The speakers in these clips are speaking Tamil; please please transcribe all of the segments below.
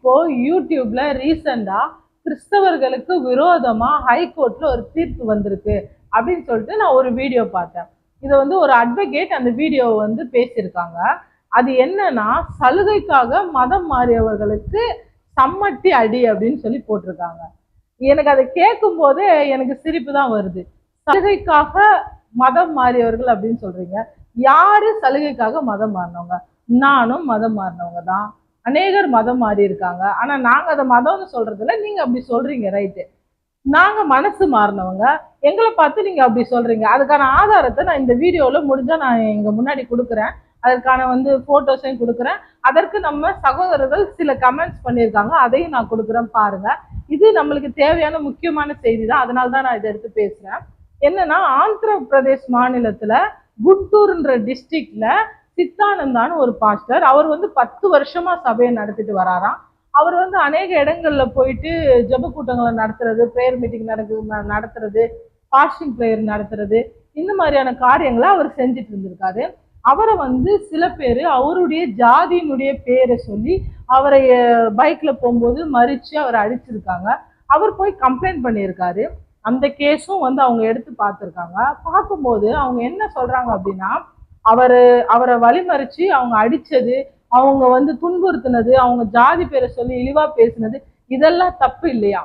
இப்போ யூடியூப்ல ரீசெண்டா கிறிஸ்தவர்களுக்கு விரோதமா ஹைகோர்ட்ல ஒரு தீர்ப்பு வந்திருக்கு அப்படின்னு சொல்லிட்டு நான் ஒரு வீடியோ பார்த்தேன். இதை வந்து ஒரு அட்வொகேட் அந்த வீடியோ வந்து பேசியிருக்காங்க. அது என்னன்னா, சலுகைக்காக மதம் மாறியவர்களுக்கு சம்மட்டி அடி அப்படின்னு சொல்லி போட்டிருக்காங்க. எனக்கு அதை கேட்கும் போதே எனக்கு சிரிப்பு தான் வருது. சலுகைக்காக மதம் மாறியவர்கள் அப்படின்னு சொல்றீங்க. யாரு சலுகைக்காக மதம் மாறினவங்க? நானும் மதம் மாறினவங்க தான். அநேகர் மதம் மாறி இருக்காங்க. ஆனா நாங்க அதை மதம்னு சொல்றதுல நீங்க அப்படி சொல்றீங்க, ரைட்டு. நாங்க மனசு மாறினவங்க, எங்களை பார்த்து நீங்க அப்படி சொல்றீங்க. அதுக்கான ஆதாரத்தை நான் இந்த வீடியோல முடிஞ்சா நான் எங்க முன்னாடி கொடுக்குறேன். அதற்கான வந்து போட்டோஸையும் கொடுக்குறேன். அதற்கு நம்ம சகோதரர்கள் சில கமெண்ட்ஸ் பண்ணியிருக்காங்க, அதையும் நான் கொடுக்குறேன், பாருங்க. இது நம்மளுக்கு தேவையான முக்கியமான செய்தி தான், அதனால தான் நான் இதை எடுத்து பேசுறேன். என்னன்னா, ஆந்திர பிரதேஷ் மாநிலத்துல குண்டூர்ன்ற டிஸ்ட்ரிக்ட்ல சித்தானந்தான்னு ஒரு பாஸ்டர், அவர் வந்து 10 வருஷமா சபையை நடத்திட்டு வராராம். அவர் வந்து அநேக இடங்கள்ல போயிட்டு ஜெப கூட்டங்களை நடத்துறது, பிரேயர் மீட்டிங் நடத்துறது, ஃபாஸ்டிங் பிரேயர் நடத்துறது, இந்த மாதிரியான காரியங்களை அவர் செஞ்சுட்டு இருந்திருக்காரு. அவரை வந்து சில பேர் அவருடைய ஜாதியினுடைய பேரை சொல்லி அவரை பைக்ல போகும்போது மறிச்சு அவரை அடிச்சிருக்காங்க. அவர் போய் கம்ப்ளைண்ட் பண்ணியிருக்காரு. அந்த கேஸும் வந்து அவங்க எடுத்து பார்த்துருக்காங்க. பார்க்கும்போது அவங்க என்ன சொல்றாங்க அப்படின்னா, அவரை வழிமறிச்சு அவங்க அடிச்சது, அவங்க வந்து துன்புறுத்தினது, அவங்க ஜாதி பேரை சொல்லி இழிவா பேசினது, இதெல்லாம் தப்பு இல்லையா?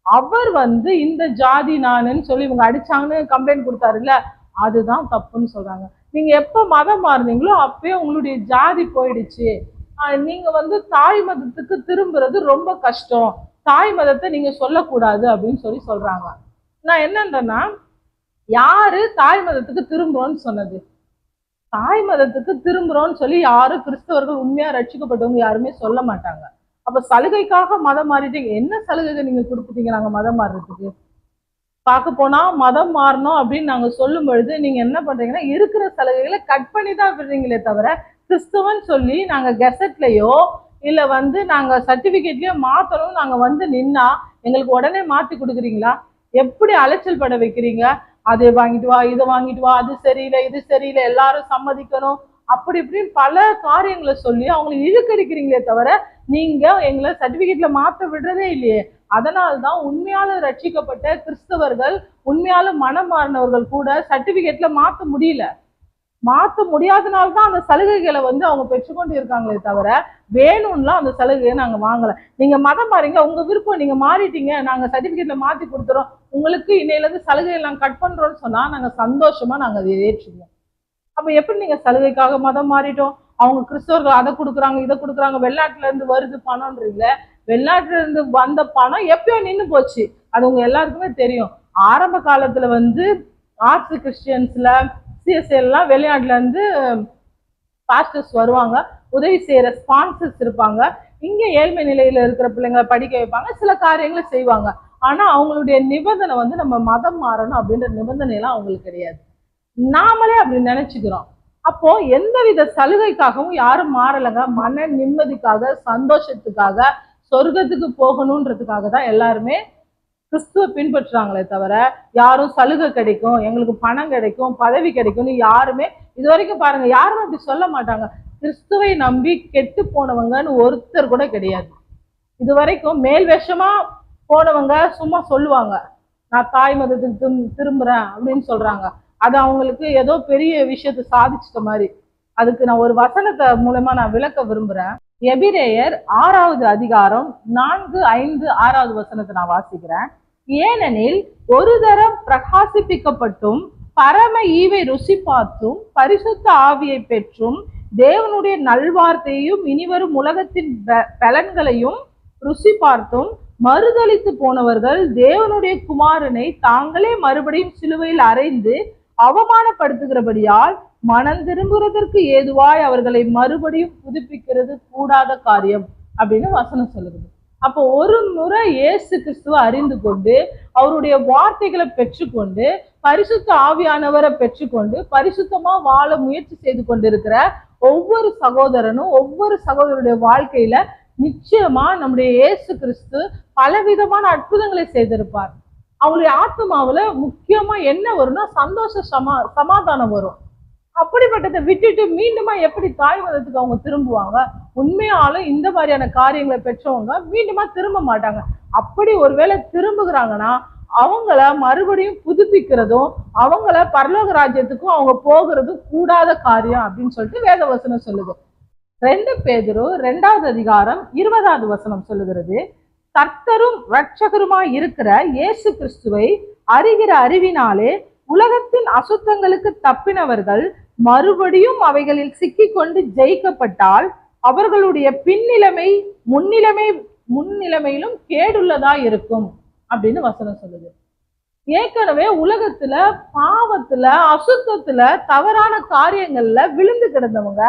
அவர் வந்து இந்த ஜாதி நானுன்னு சொல்லி இவங்க அடிச்சாங்கன்னு கம்ப்ளைண்ட் கொடுத்தாருல்ல, அதுதான் தப்புன்னு சொல்றாங்க. நீங்க எப்ப மதம் மாறுனீங்களோ அப்பயே உங்களுடைய ஜாதி போயிடுச்சு. நீங்க வந்து தாய் மதத்துக்கு திரும்புறது ரொம்ப கஷ்டம், தாய் மதத்தை நீங்க சொல்லக்கூடாது அப்படின்னு சொல்லி சொல்றாங்க. நான் என்னன்றேன்னா, யாரு தாய் மதத்துக்கு திரும்புறோம்னு சொன்னது? தாய் மதத்துக்கு திரும்புறோம்னு சொல்லி யாரும் கிறிஸ்தவர்கள் உண்மையா ரட்சிக்கப்பட்டவங்க யாருமே சொல்ல மாட்டாங்க. அப்ப சலுகைக்காக மதம் மாறிட்டீங்க. என்ன சலுகை நீங்க கொடுத்துட்டீங்க நாங்க மதம் மாறுறதுக்கு? பார்க்க போனா மதம் மாறணும் அப்படின்னு நாங்க சொல்லும் பொழுது நீங்க என்ன பண்றீங்கன்னா, இருக்கிற சலுகைகளை கட் பண்ணி தான் விடுறீங்களே தவிர, கிறிஸ்தவன் சொல்லி நாங்க கெசட்லயோ இல்ல வந்து நாங்க சர்டிபிகேட்லயோ மாத்தணும் நாங்க வந்து நின்னா எங்களுக்கு உடனே மாத்தி கொடுக்குறீங்களா? எப்படி அலைச்சல் பட வைக்கிறீங்க? அது வாங்கிட்டு வா, இதை வாங்கிட்டு வா, அது சரியில்லை, இது சரியில்லை, எல்லாரும் சம்மதிக்கணும், அப்படி இப்படின்னு பல காரியங்களை சொல்லி அவங்களை இழுக்கடிக்கிறீங்களே தவிர நீங்க எங்களை சர்டிபிகேட்ல மாத்த விடுறதே இல்லையே. அதனால்தான் உண்மையால ரட்சிக்கப்பட்ட கிறிஸ்தவர்கள், உண்மையால மனம் மாறினவர்கள் கூட சர்டிபிகேட்ல மாத்த முடியல. மாத்த முடியாதனால்தான் அந்த சலுகைகளை வந்து அவங்க பெற்றுக்கொண்டு இருக்காங்களே தவிர வேணும்லாம் அந்த சலுகையை நாங்க வாங்கல. நீங்க மதம் மாறீங்க, உங்க விருப்பம், நீங்க மாறிட்டீங்க, நாங்க சர்டிபிகேட்ல மாத்தி கொடுத்துறோம், உங்களுக்கு இன்னையில இருந்து சலுகையை நாங்க கட் பண்றோம்னு சொன்னா நாங்க சந்தோஷமா நாங்க அதை ஏற்றுவோம். அப்ப எப்படி நீங்க சலுகைக்காக மதம் மாறிட்டோம், அவங்க கிறிஸ்தவர்கள் அதை கொடுக்குறாங்க, இதை கொடுக்குறாங்க, வெளிநாட்டுல இருந்து வருது பணம்ன்றீங்க. வெளிநாட்டுல இருந்து வந்த பணம் எப்பயோ நின்று போச்சு, அது உங்க எல்லாருக்குமே தெரியும். ஆரம்ப காலத்துல வந்து ஆர்ட்ஸ் கிறிஸ்டியன்ஸ்ல சிஎஸ்எல்லாம் வெளிநாட்டுல இருந்து பாஸ்டர்ஸ் வருவாங்க, உதவி செய்யற ஸ்பான்சர்ஸ் இருப்பாங்க, இங்க ஏழ்மை நிலையில இருக்கிற பிள்ளைங்களை படிக்க வைப்பாங்க, சில காரியங்களை செய்வாங்க. ஆனா அவங்களுடைய நிபந்தனை வந்து நம்ம மதம் மாறணும் அப்படின்ற நிபந்தனை எல்லாம் அவங்களுக்கு கிடையாது. நாமளே அப்படி நினைச்சுக்கிறோம். அப்போ எந்தவித சலுகைக்காகவும் யாரும் மாறலைங்க. மன நிம்மதிக்காக, சந்தோஷத்துக்காக, சொர்க்கத்துக்கு போகணுன்றதுக்காக தான் எல்லாருமே கிறிஸ்துவ பின்பற்றுறாங்களே தவிர யாரும் சலுகை கிடைக்கும், எங்களுக்கு பணம் கிடைக்கும், பதவி கிடைக்கும்னு யாருமே இது வரைக்கும் பாருங்க யாருமே அப்படி சொல்ல மாட்டாங்க. கிறிஸ்துவை நம்பி கெட்டு போனவங்கன்னு ஒருத்தர் கூட கிடையாது. இது வரைக்கும் மேல் வேஷமா போனவங்க சும்மா சொல்லுவாங்க, நான் தாய் மதத்துக்கு திரும்புறேன் அப்படின்னு சொல்றாங்க. அது அவங்களுக்கு ஏதோ பெரிய விஷயத்தை சாதிச்சிட்ட மாதிரி. அதுக்கு நான் ஒரு வசனத்தை மூலமா நான் விளக்க விரும்புறேன். எபிரேயர் 6வது அதிகாரம் 4, 5, 6வது வசனத்தை நான் வாசிக்கிறேன். ஏனெனில் ஒரு தரம் பிரகாசிப்பிக்கப்பட்டும் பரம ஈவை ருசி பார்த்தும் பரிசுத்த ஆவியை பெற்றும் தேவனுடைய நல்வார்த்தையையும் இனிவரும் உலகத்தின் பலன்களையும் ருசி பார்த்தும் மறுதளித்து போனவர்கள் தேவனுடைய குமாரனை தாங்களே மறுபடியும் சிலுவையில் அறைந்து அவமானப்படுத்துகிறபடியால் மனம் திரும்புறதற்கு ஏதுவாய் அவர்களை மறுபடியும் புதுப்பிக்கிறது கூடாத காரியம் அப்படின்னு வசனம் சொல்லுது. அப்போ ஒரு முறை இயேசு கிறிஸ்துவை அறிந்து கொண்டு அவருடைய வார்த்தைகளை பெற்றுக்கொண்டு பரிசுத்த ஆவியானவரை பெற்றுக்கொண்டு பரிசுத்தமா வாழ முயற்சி செய்து கொண்டிருக்கிற ஒவ்வொரு சகோதரனும் ஒவ்வொரு சகோதரனுடைய வாழ்க்கையில நிச்சயமா நம்முடைய இயேசு கிறிஸ்து பலவிதமான அற்புதங்களை செய்திருப்பார். அவங்களுடைய ஆத்மாவுல முக்கியமா என்ன வரும்னா சந்தோஷ சமாதானம் வரும். அப்படிப்பட்டதை விட்டுட்டு மீண்டுமா எப்படி தாய் மதத்துக்கு அவங்க திரும்புவாங்க? உண்மையாலும் இந்த மாதிரியான காரியங்களை பெற்றவங்க மீண்டுமா திரும்ப மாட்டாங்க. அப்படி ஒருவேளை திரும்புகிறாங்கன்னா அவங்கள மறுபடியும் புதுப்பிக்கிறதும் அவங்கள பரலோக ராஜ்யத்துக்கும் அவங்க போகிறதும் கூடாத காரியம் அப்படின்னு சொல்லிட்டு வேதவசனம் சொல்லுது. 2 பேதுரு 2வது அதிகாரம் 20வது வசனம் சொல்லுகிறது, கர்த்தரும் இரட்சகருமாய் இருக்கிற இயேசு கிறிஸ்துவை அறிகிற அறிவினாலே உலகத்தின் அசுத்தங்களுக்கு தப்பினவர்கள் மறுபடியும் அவைகளில் சிக்கிக்கொண்டு ஜெயிக்கப்பட்டால் அவர்களுடைய பின்னிலைமை முன்னிலைமையிலும் கேடுள்ளதா இருக்கும் அப்படின்னு வசனம் சொல்லுது. ஏற்கனவே உலகத்துல பாவத்துல அசுத்தத்துல தவறான காரியங்கள்ல விழுந்து கிடந்தவங்க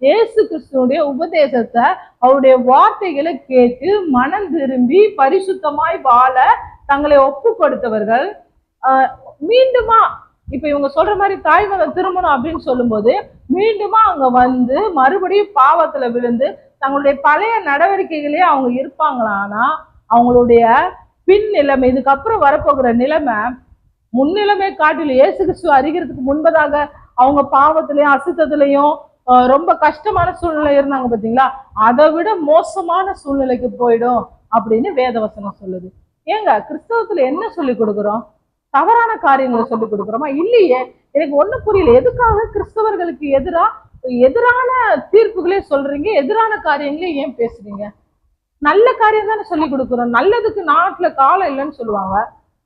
இயேசு கிறிஸ்துவனுடைய உபதேசத்தை அவருடைய வார்த்தைகளை கேட்டு மனம் திரும்பி பரிசுத்தமாய் வாழ தங்களை ஒப்பு கொடுத்தவர்கள் மீண்டுமா இப்ப இவங்க சொல்ற மாதிரி தாய் மதம் திருமணம் அப்படின்னு சொல்லும்போது மீண்டுமா அங்க வந்து மறுபடியும் பாவத்துல விழுந்து தங்களுடைய பழைய நடவடிக்கைகளே அவங்க இருப்பாங்களான்னா அவங்களுடைய பின் நிலைமை, இதுக்கப்புறம் வரப்போகிற நிலைமை முன்னிலைமை காட்டிலும் இயேசு கிறிஸ்துவ அறிகிறதுக்கு முன்பதாக அவங்க பாவத்திலையும் அசுத்தத்திலையும் ரொம்ப கஷ்டமான சூழ்நிலை இருந்தாங்க பார்த்தீங்களா, அதை விட மோசமான சூழ்நிலைக்கு போயிடும் அப்படின்னு வேதவசனம் சொல்லுது. ஏங்க கிறிஸ்தவத்துல என்ன சொல்லி கொடுக்குறோம்? தவறான காரியங்களை சொல்லி கொடுக்குறோமா? இல்லையே. எனக்கு ஒண்ணு புரியல, எதுக்காக கிறிஸ்தவர்களுக்கு எதிரான தீர்ப்புகளே சொல்றீங்க, எதிரான காரியங்களே ஏன் பேசுறீங்க? நல்ல காரியம் தானே சொல்லி கொடுக்குறோம். நல்லதுக்கு நாட்டுல காலம் இல்லைன்னு சொல்லுவாங்க,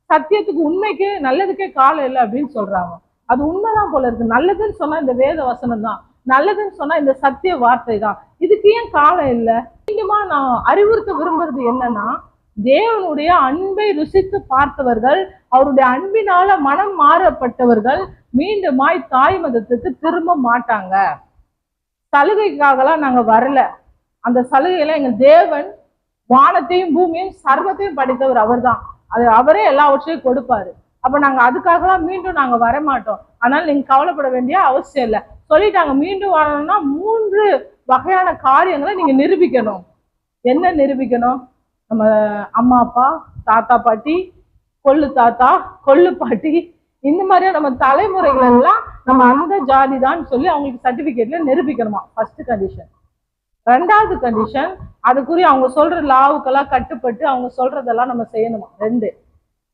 சத்தியத்துக்கு உண்மைக்கு நல்லதுக்கே காலம் இல்லை அப்படின்னு சொல்றாங்க. அது உண்மைதான் போல இருக்கு. நல்லதுன்னு சொன்னா இந்த வேத வசனம் தான், நல்லதுன்னு சொன்னா இந்த சத்திய வார்த்தை தான், இதுக்கு ஏன் காலம் இல்லை? மீண்டுமா நான் அறிவுறுத்த விரும்புறது என்னன்னா, தேவனுடைய அன்பை ருசித்து பார்த்தவர்கள், அவருடைய அன்பினால மனம் மாறப்பட்டவர்கள் மீண்டுமாய் தாய் மதத்துக்கு திரும்ப மாட்டாங்க. சலுகைக்காகலாம் நாங்க வரல. அந்த சலுகையில எங்க தேவன் வானத்தையும் பூமியையும் சர்வத்தையும் படைத்தவர் அவர் தான். அது அவரே எல்லாவற்றையும் கொடுப்பாரு. அப்ப நாங்க அதுக்காகலாம் மீண்டும் நாங்க வரமாட்டோம். ஆனால் நீங்க கவலைப்பட வேண்டிய அவசியம் இல்லை. சொல்லிட்டாங்க, மீண்டும் வரணும்னா 3 வகையான காரியங்களை நீங்க நிரூபிக்கணும். என்ன நிரூபிக்கணும்? நம்ம அம்மா அப்பா, தாத்தா பாட்டி, கொள்ளு தாத்தா, கொள்ளு பாட்டி, இந்த மாதிரியா நம்ம தலைமுறைகள் எல்லாம் நம்ம அந்த ஜாதி தான் சொல்லி அவங்களுக்கு சர்டிபிகேட்ல நிரூபிக்கணுமா, ஃபர்ஸ்ட் கண்டிஷன். 2வது கண்டிஷன், அதுக்குரிய அவங்க சொல்ற லாவுக்கெல்லாம் கட்டுப்பட்டு அவங்க சொல்றதெல்லாம் நம்ம செய்யணுமா, 2.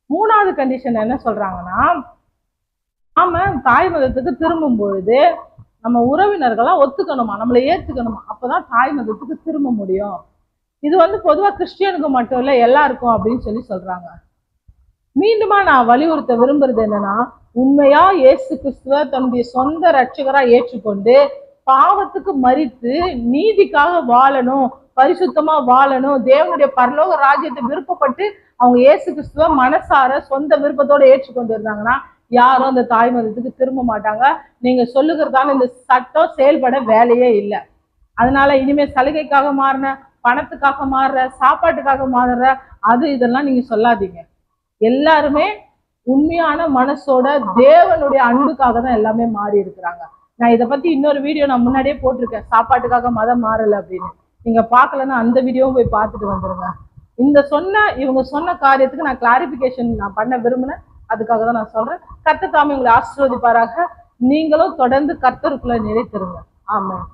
3வது கண்டிஷன் என்ன சொல்றாங்கன்னா, நாம தாய் மதத்துக்கு திரும்பும் பொழுது நம்ம உறவினர்கள்லாம் ஒத்துக்கணுமா, நம்மளை ஏத்துக்கணுமா, அப்பதான் தாய் மதத்துக்கு திரும்ப முடியும். இது வந்து பொதுவா கிறிஸ்டியனுக்கு மட்டும் இல்லை, எல்லாருக்கும் அப்படின்னு சொல்லி சொல்றாங்க. மீண்டுமா நான் வலியுறுத்த விரும்புறது என்னன்னா, உண்மையா இயேசு கிறிஸ்துவ தன்னுடைய சொந்த ரட்சகரா ஏற்றுக்கொண்டு பாவத்துக்கு மரித்து நீதிக்காக வாழணும், பரிசுத்தமா வாழணும், தேவனுடைய பரலோக ராஜ்யத்தை விருப்பப்பட்டு அவங்க இயேசு கிறிஸ்துவ மனசார சொந்த விருப்பத்தோட ஏற்றுக்கொண்டு இருந்தாங்கன்னா யாரும் அந்த தாய் மதத்துக்கு திரும்ப மாட்டாங்க. நீங்க சொல்லுகிறதால இந்த சட்டம் செயல்பட வேலையே இல்லை. அதனால இனிமே சலுகைக்காக மாறின, பணத்துக்காக மாறுற, சாப்பாட்டுக்காக மாறுற, இதெல்லாம் நீங்க சொல்லாதீங்க. எல்லாருமே உண்மையான மனசோட தேவனுடைய அன்புக்காக தான் எல்லாமே மாறி இருக்கிறாங்க. நான் இதை பத்தி இன்னொரு வீடியோ நான் முன்னாடியே போட்டிருக்கேன், சாப்பாட்டுக்காக மதம் மாறல அப்படின்னு. நீங்க பார்க்கலன்னா அந்த வீடியோவும் போய் பார்த்துட்டு வந்துருங்க. இவங்க சொன்ன காரியத்துக்கு நான் கிளாரிபிகேஷன் நான் பண்ண விரும்பினேன், அதுக்காக தான் நான் சொல்றேன். கர்த்தர் தாமே உங்களை ஆசீர்வதிப்பாராக. நீங்களும் தொடர்ந்து கர்த்தருக்குள்ள நிலைத்திருங்க. ஆமென்.